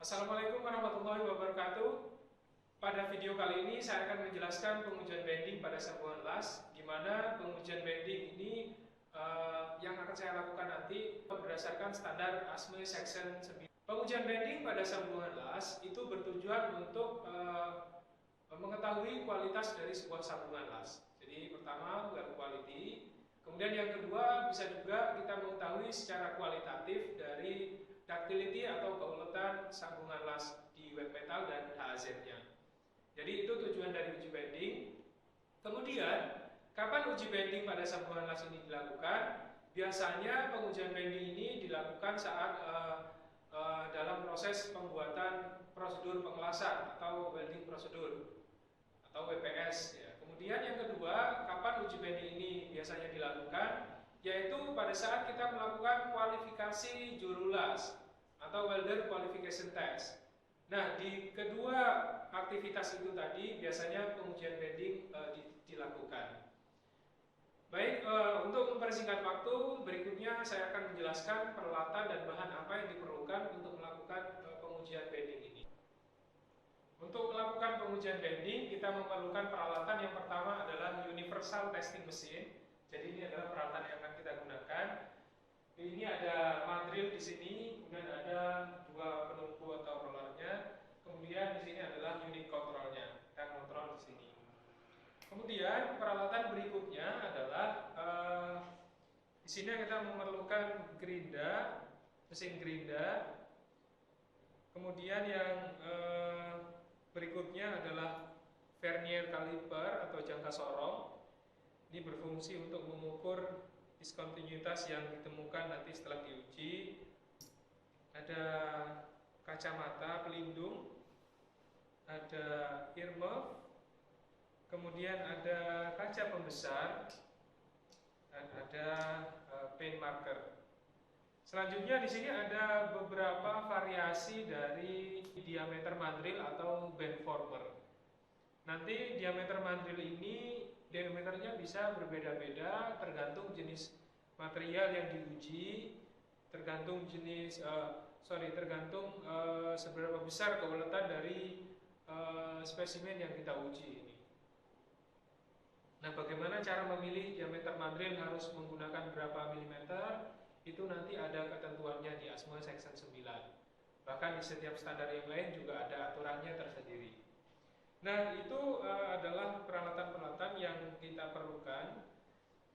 Assalamualaikum warahmatullahi wabarakatuh. Pada video kali ini saya akan menjelaskan pengujian bending pada sambungan las, di mana pengujian bending ini yang akan saya lakukan nanti berdasarkan standar ASME Section 9. Pengujian bending pada sambungan las itu bertujuan untuk mengetahui kualitas dari sebuah sambungan las. Jadi pertama well quality, kemudian yang kedua bisa juga kita mengetahui secara kualitatif dari ductility atau keuletan sambungan las di wet metal dan HAZ-nya. Jadi itu tujuan dari uji bending. Kemudian, kapan uji bending pada sambungan las ini dilakukan? Biasanya pengujian bending ini dilakukan saat dalam proses pembuatan prosedur pengelasan atau welding prosedur atau WPS. Ya. Kemudian yang kedua, kapan uji bending ini biasanya dilakukan? Yaitu pada saat kita melakukan kualifikasi juru las atau welder qualification test. Nah, di kedua aktivitas itu tadi biasanya pengujian bending dilakukan. Baik, untuk mempersingkat waktu, berikutnya saya akan menjelaskan peralatan dan bahan apa yang diperlukan untuk melakukan pengujian bending ini. Untuk melakukan pengujian bending, kita memerlukan peralatan yang pertama adalah universal testing machine. Jadi ini adalah peralatan yang akan kita gunakan. Ini ada mandril di sini, kemudian ada dua penumpu atau rollernya. Kemudian di sini adalah unit kontrolnya, kita kontrol di sini. Kemudian peralatan berikutnya adalah di sini kita memerlukan gerinda, mesin gerinda. Kemudian yang berikutnya adalah vernier caliper atau jangka sorong. Ini berfungsi untuk mengukur diskontinuitas yang ditemukan nanti setelah diuji. Ada kacamata pelindung, ada ear muff, kemudian ada kaca pembesar, dan ada paint marker. Selanjutnya di sini ada beberapa variasi dari diameter mandril atau bend former. Nanti diameter mandril ini diameternya bisa berbeda-beda tergantung jenis material yang diuji, tergantung jenis seberapa besar keuletan dari spesimen yang kita uji ini. Nah, bagaimana cara memilih diameter mandril harus menggunakan berapa milimeter? Itu nanti ada ketentuannya di ASME Section 9. Bahkan di setiap standar yang lain juga ada aturannya tersendiri. Nah, itu adalah peralatan-peralatan yang kita perlukan.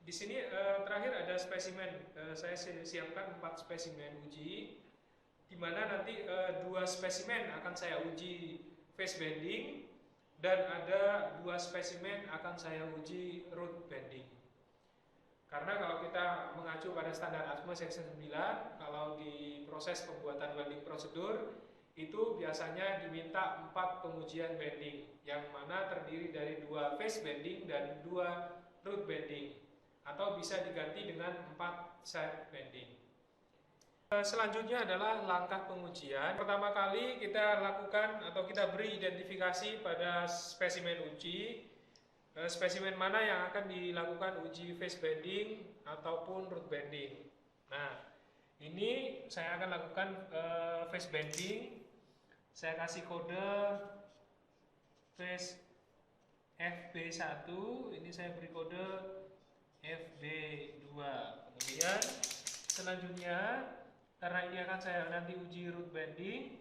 Di sini terakhir ada spesimen. Saya siapkan 4 spesimen uji, di mana nanti 2 spesimen akan saya uji face bending, dan ada 2 spesimen akan saya uji root bending. Karena kalau kita mengacu pada standar ASME Section 9, kalau di proses pembuatan welding prosedur, itu biasanya diminta 4 pengujian bending, yang mana terdiri dari 2 face bending dan 2 root bending, atau bisa diganti dengan 4 side bending. Selanjutnya adalah langkah pengujian. Pertama kali kita lakukan atau kita beri identifikasi pada spesimen uji, spesimen mana yang akan dilakukan uji face bending ataupun root bending. Nah, ini saya akan lakukan face bending. Saya kasih kode face FB1, ini saya beri kode FB2. Kemudian selanjutnya, karena ini akan saya nanti uji root bending,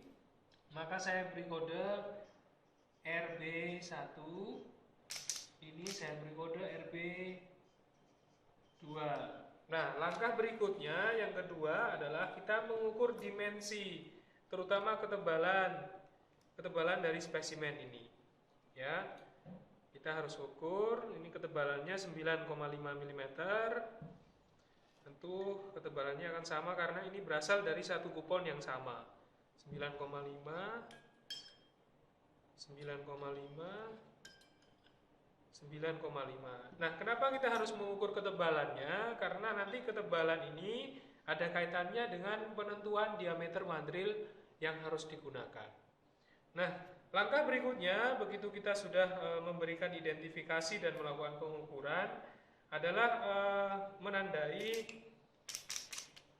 maka saya beri kode RB1. Ini saya beri kode RB2. Nah, langkah berikutnya yang kedua adalah kita mengukur dimensi, terutama ketebalan dari spesimen ini. Ya, kita harus ukur. Ini ketebalannya 9,5 mm. Tentu ketebalannya akan sama karena ini berasal dari satu kupon yang sama. 9,5, 9,5, 9,5. Nah, kenapa kita harus mengukur ketebalannya? Karena nanti ketebalan ini ada kaitannya dengan penentuan diameter mandril yang harus digunakan. Nah, langkah berikutnya, begitu kita sudah memberikan identifikasi dan melakukan pengukuran, adalah menandai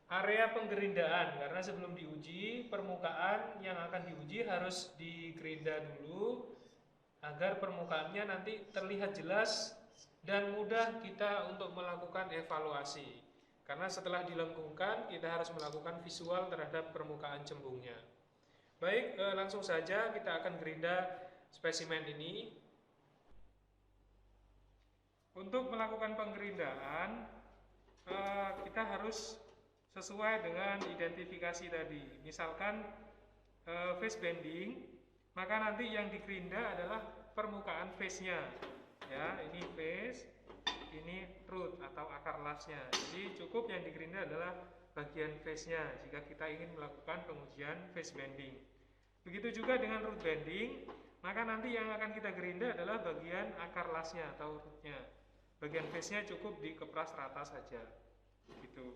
area penggerindaan, karena sebelum diuji permukaan yang akan diuji harus digerinda dulu agar permukaannya nanti terlihat jelas dan mudah kita untuk melakukan evaluasi. Karena setelah dilengkungkan kita harus melakukan visual terhadap permukaan cembungnya. Baik, langsung saja kita akan gerinda spesimen ini. Untuk melakukan penggerindaan kita harus sesuai dengan identifikasi tadi. Misalkan face bending, maka nanti yang digerinda adalah permukaan face-nya. Ya, ini face, ini root atau akar lasnya. Jadi cukup yang digerinda adalah bagian face-nya jika kita ingin melakukan pengujian face bending. Begitu juga dengan root bending, maka nanti yang akan kita gerinda adalah bagian akar lasnya atau rootnya. Bagian face-nya cukup dikepras rata saja. Gitu.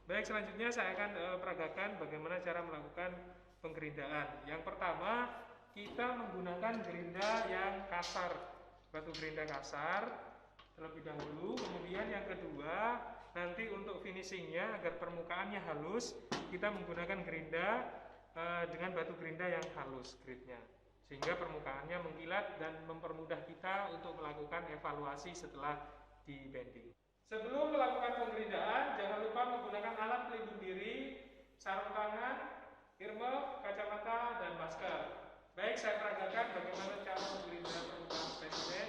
Baik, selanjutnya saya akan peragakan bagaimana cara melakukan penggerindaan. Yang pertama, kita menggunakan gerinda yang kasar, batu gerinda kasar terlebih dahulu. Kemudian yang kedua, nanti untuk finishingnya agar permukaannya halus, kita menggunakan gerinda dengan batu gerinda yang halus gritnya, sehingga permukaannya mengkilat dan mempermudah kita untuk melakukan evaluasi setelah di bending. Sebelum melakukan penggerindaan, jangan lupa menggunakan alat pelindung diri, sarung tangan, helm, kacamata, dan masker. Baik, saya peragakan bagaimana cara menggerinda permukaan spesimen.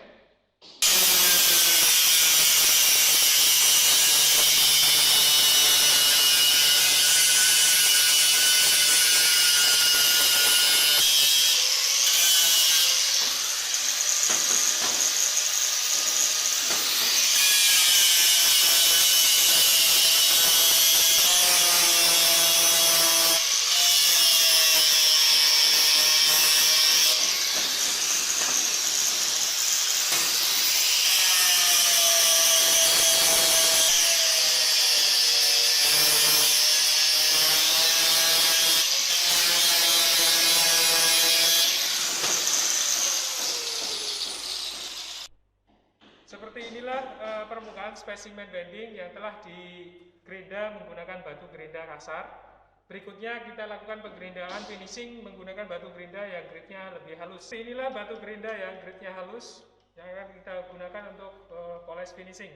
Seperti inilah permukaan spesimen bending yang telah digerinda menggunakan batu gerinda kasar. Berikutnya kita lakukan penggerindaan finishing menggunakan batu gerinda yang gritnya lebih halus. Inilah batu gerinda yang gritnya halus yang akan kita gunakan untuk polish finishing.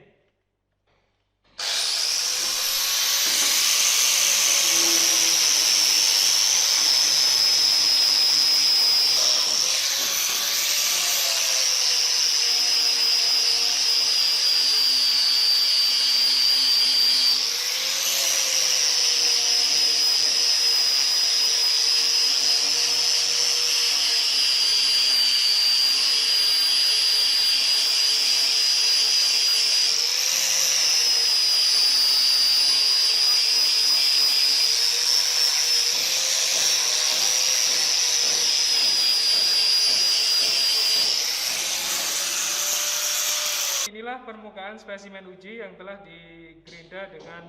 Inilah permukaan spesimen uji yang telah digerinda dengan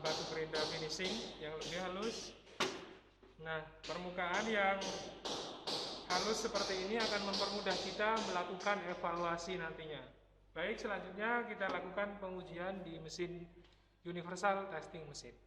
batu gerinda finishing yang lebih halus. Nah, permukaan yang halus seperti ini akan mempermudah kita melakukan evaluasi nantinya. Baik, selanjutnya kita lakukan pengujian di mesin Universal Testing Machine.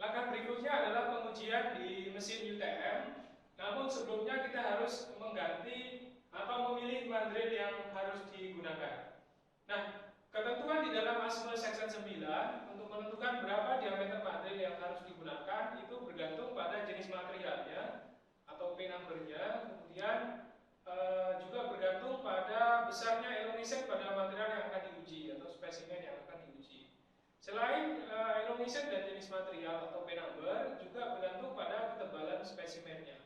Langkah berikutnya adalah pengujian di mesin UTM. Namun sebelumnya kita harus mengganti atau memilih mandril yang harus digunakan. Nah, ketentuan di dalam ASME Section 9 untuk menentukan berapa diameter mandril yang harus digunakan itu bergantung pada jenis materialnya atau P number-nya, kemudian juga bergantung pada besarnya elongation pada material yang akan diuji atau spesimen yang akan diuji. Selain elongation dan jenis material atau P number juga bergantung pada ketebalan spesimennya.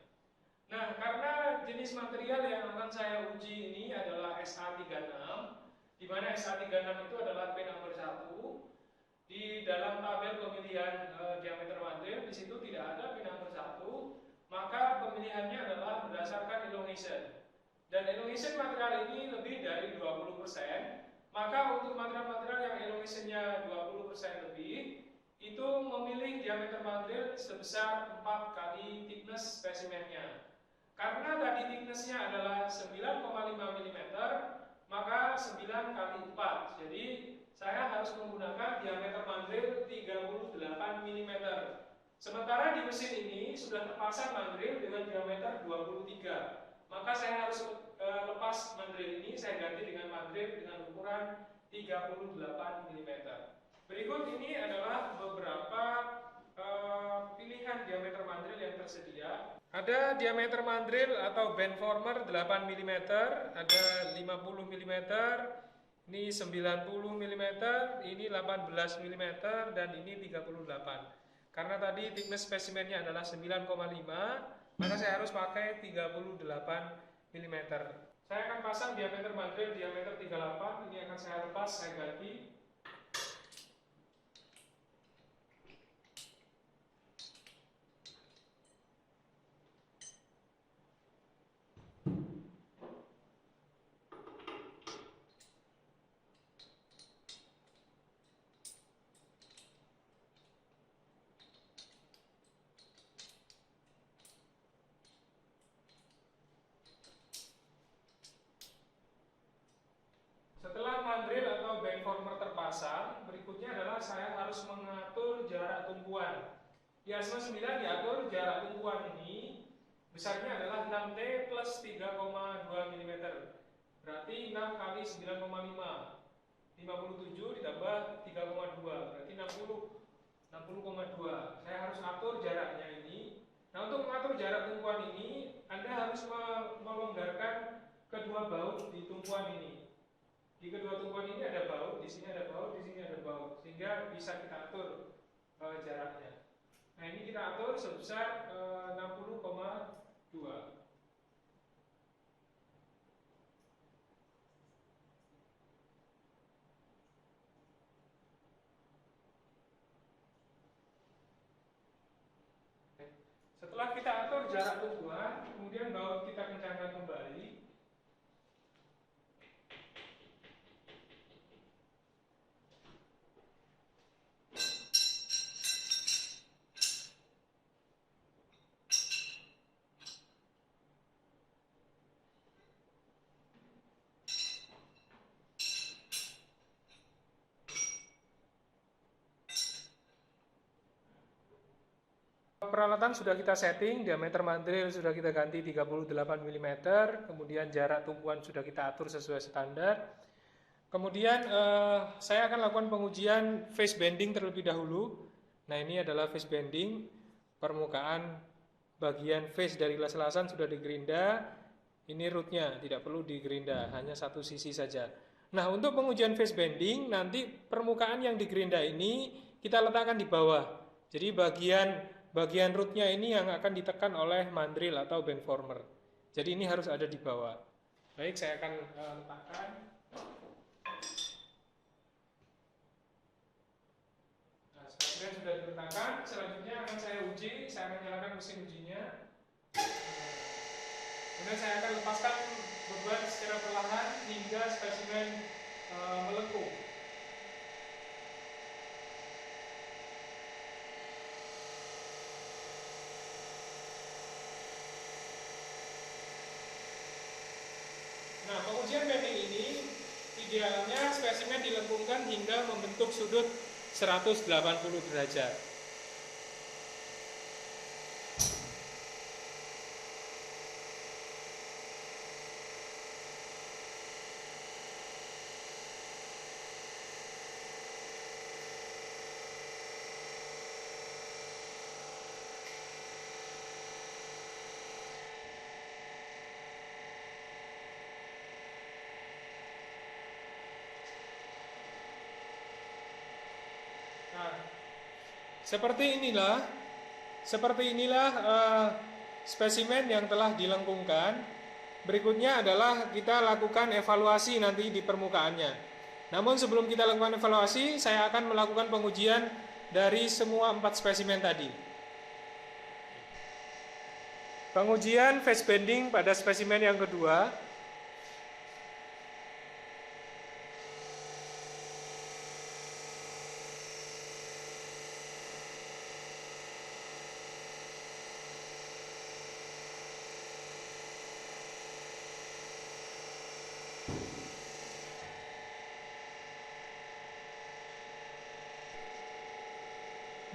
Nah, karena jenis material yang akan saya uji ini adalah SA36, di mana SA36 itu adalah P number 1. Di dalam tabel pemilihan diameter mandril, di situ tidak ada P number 1, maka pemilihannya adalah berdasarkan elongation. Dan elongation material ini lebih dari 20%, maka untuk material-material yang elongationnya 20% lebih, itu memilih diameter mandril sebesar 4 kali thickness spesimennya. Karena tadi thicknessnya adalah 9,5 mm, maka 9 kali 4, jadi saya harus menggunakan diameter mandril 38 mm. Sementara di mesin ini sudah terpasang mandril dengan diameter 23. Maka saya harus lepas mandril ini, saya ganti dengan mandril dengan ukuran 38 mm. Berikut ini adalah beberapa pilihan diameter mandril yang tersedia. Ada diameter mandril atau bendformer 8 mm, ada 50 mm, ini 90 mm, ini 18 mm, dan ini 38. Karena tadi thickness spesimennya adalah 9,5, maka saya harus pakai 38 mm. Saya akan pasang diameter mandril diameter 38, ini akan saya lepas, saya ganti. Setelah mandril atau bendformer terpasang, berikutnya adalah saya harus mengatur jarak tumpuan. Di ASMA 9 diatur jarak tumpuan ini besarnya adalah 6T plus 3,2 mm. Berarti 6 kali 9,5. 57 ditambah 3,2 berarti 60,2. Saya harus atur jaraknya ini. Nah, untuk mengatur jarak tumpuan ini, Anda harus melonggarkan kedua baut di tumpuan ini. Di kedua tumpuan ini ada baut, di sini ada baut, di sini ada baut, sehingga bisa kita atur jaraknya. Nah, ini kita atur sebesar 60,2. Setelah kita atur jarak tumpuan, kemudian baut kita kencangkan kembali. Peralatan sudah kita setting, diameter mandril sudah kita ganti 38 mm, kemudian jarak tumpuan sudah kita atur sesuai standar. Kemudian saya akan lakukan pengujian face bending terlebih dahulu. Nah, ini adalah face bending, permukaan bagian face dari las-lasan sudah digerinda. Ini rootnya, tidak perlu digerinda, hanya satu sisi saja. Nah, untuk pengujian face bending, nanti permukaan yang digerinda ini kita letakkan di bawah. Jadi bagian rootnya ini yang akan ditekan oleh mandril atau bendformer. Jadi ini harus ada di bawah. Baik, saya akan letakkan. Nah, sebagian sudah diletakkan. Selanjutnya akan saya uji. Saya akan nyalakan mesin ujinya. Kemudian saya akan lepaskan beban secara perlahan hingga spesimen melengkung. Nah, pengujian bending ini idealnya spesimen dilengkungkan hingga membentuk sudut 180 derajat. Nah, seperti inilah spesimen yang telah dilengkungkan. Berikutnya adalah kita lakukan evaluasi nanti di permukaannya. Namun sebelum kita lakukan evaluasi, saya akan melakukan pengujian dari semua 4 spesimen tadi. Pengujian face bending pada spesimen yang kedua.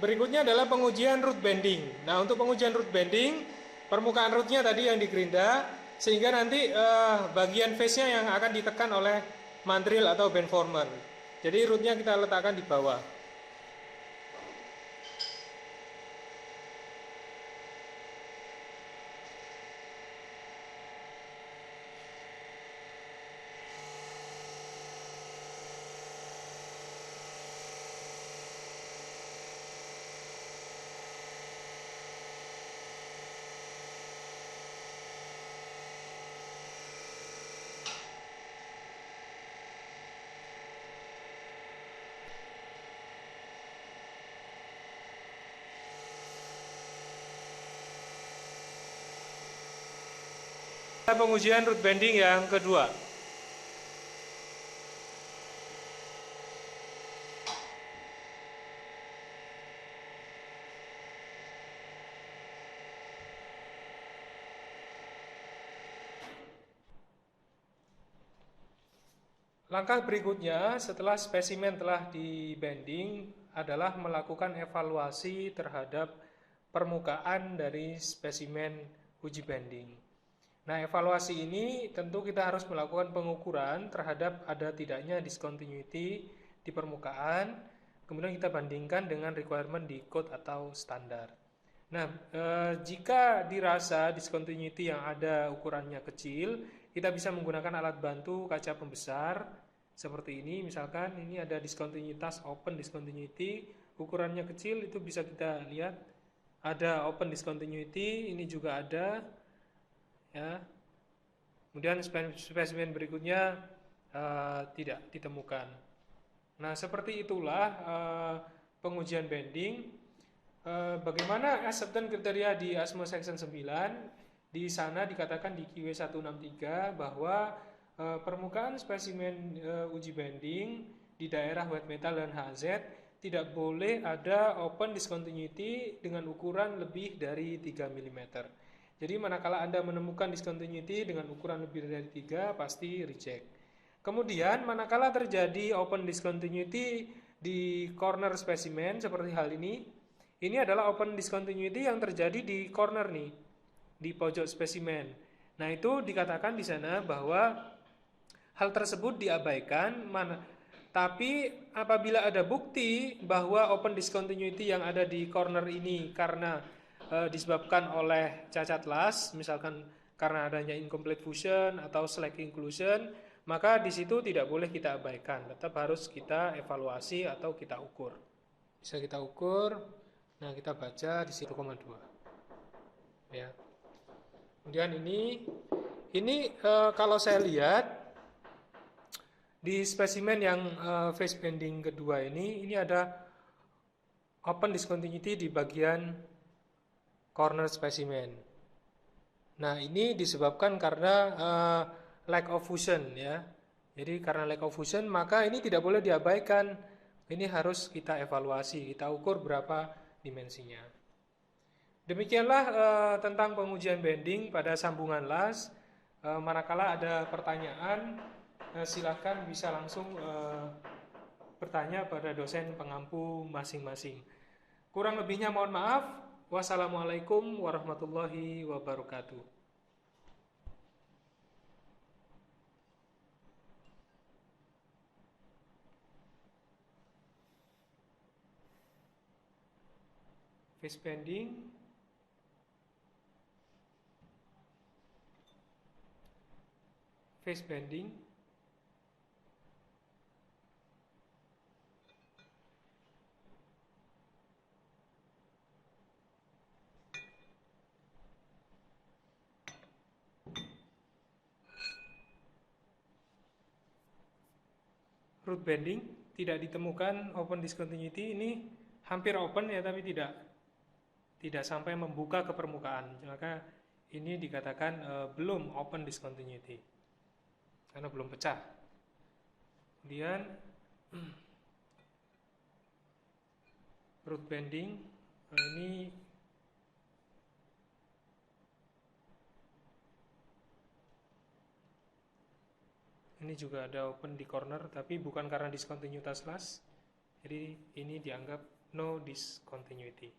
Berikutnya adalah pengujian root bending. Nah, untuk pengujian root bending, permukaan rootnya tadi yang digerinda, sehingga nanti bagian face-nya yang akan ditekan oleh mandril atau bendformer. Jadi rootnya kita letakkan di bawah. Pengujian root bending yang kedua. Langkah berikutnya setelah spesimen telah di-bending adalah melakukan evaluasi terhadap permukaan dari spesimen uji bending. Nah, evaluasi ini tentu kita harus melakukan pengukuran terhadap ada tidaknya discontinuity di permukaan, kemudian kita bandingkan dengan requirement di code atau standar. Nah, jika dirasa discontinuity yang ada ukurannya kecil, kita bisa menggunakan alat bantu kaca pembesar seperti ini. Misalkan ini ada discontinuitas open discontinuity, ukurannya kecil, itu bisa kita lihat ada open discontinuity, ini juga ada ya. Kemudian spesimen berikutnya tidak ditemukan. Nah, seperti itulah pengujian bending. Bagaimana acceptance kriteria di ASME section 9? Di sana dikatakan di QW 163 bahwa permukaan spesimen uji bending di daerah wet metal dan HZ tidak boleh ada open discontinuity dengan ukuran lebih dari 3 mm. Jadi manakala Anda menemukan discontinuity dengan ukuran lebih dari 3, pasti reject. Kemudian manakala terjadi open discontinuity di corner spesimen seperti hal ini adalah open discontinuity yang terjadi di corner nih, di pojok spesimen. Nah, itu dikatakan di sana bahwa hal tersebut diabaikan, tapi apabila ada bukti bahwa open discontinuity yang ada di corner ini karena disebabkan oleh cacat las, misalkan karena adanya incomplete fusion atau slack inclusion, maka di situ tidak boleh kita abaikan, tetap harus kita evaluasi atau kita ukur. Bisa kita ukur, nah kita baca di 1,2. Ya. Kemudian ini kalau saya lihat di spesimen yang face bending kedua ini ada open discontinuity di bagian corner spesimen. Nah, ini disebabkan karena lack of fusion ya. Jadi karena lack of fusion maka ini tidak boleh diabaikan. Ini harus kita evaluasi, kita ukur berapa dimensinya. Demikianlah tentang pengujian bending pada sambungan las. Manakala ada pertanyaan, silakan bisa langsung bertanya pada dosen pengampu masing-masing. Kurang lebihnya mohon maaf. Wassalamualaikum warahmatullahi wabarakatuh. Face bending. Face bending. Root bending tidak ditemukan open discontinuity, ini hampir open ya, tapi tidak sampai membuka ke permukaan. Maka ini dikatakan belum open discontinuity karena belum pecah. Kemudian root bending ini juga ada open di corner, tapi bukan karena discontinuitas las. Jadi ini dianggap no discontinuity.